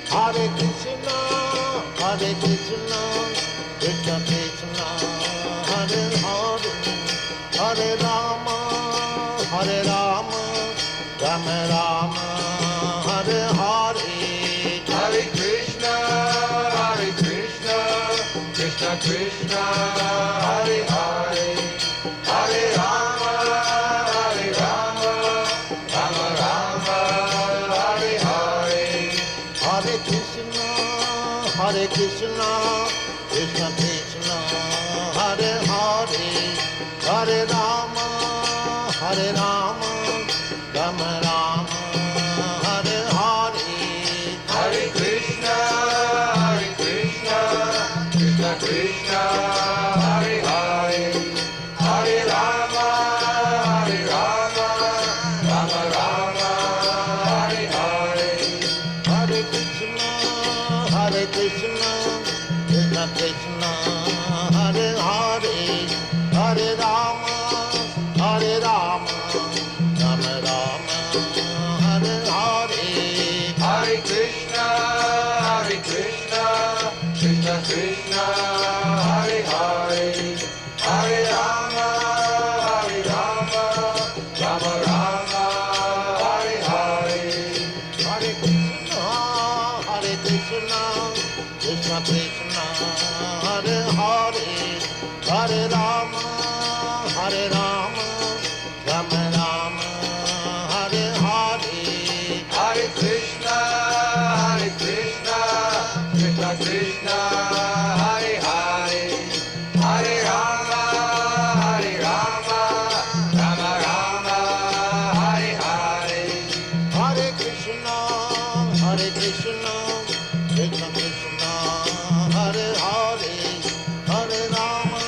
Hare Krishna, Hare Krishna, Krishna Krishna, Hare Hare, Hare Rama, Hare Rama, Rama Rama, Hare Hare. Hare Krishna, Krishna Krishna, Hare Hare, Hare Rama, Rama Rama, Hare Hare. Hare Krishna, Hare Krishna, Krishna Krishna, Hare Hare, Hare Rama, Rama Rama, Hare Hare. Hare Krishna, Krishna Krishna, Hare Hare, Hare Rama, Rama Rama, Hare Hare. Hare Krishna, Hare Krishna, Krishna Krishna, Hare Hare, Hare Rama, Rama Rama, Hare Hare. Hare Krishna, Krishna Krishna, Hare Hare, Hare Rama, Rama Rama, Hare Hare. Hare Krishna, Hare Krishna, Krishna Krishna, Hare Hare, Hare Rama, Rama Rama, Hare Hare. Hare Krishna, Krishna Krishna, Hare Hare, Hare Rama, Rama Rama, Hare Hare. Hare Krishna, Krishna Krishna, Hare Hare, Hare Rama,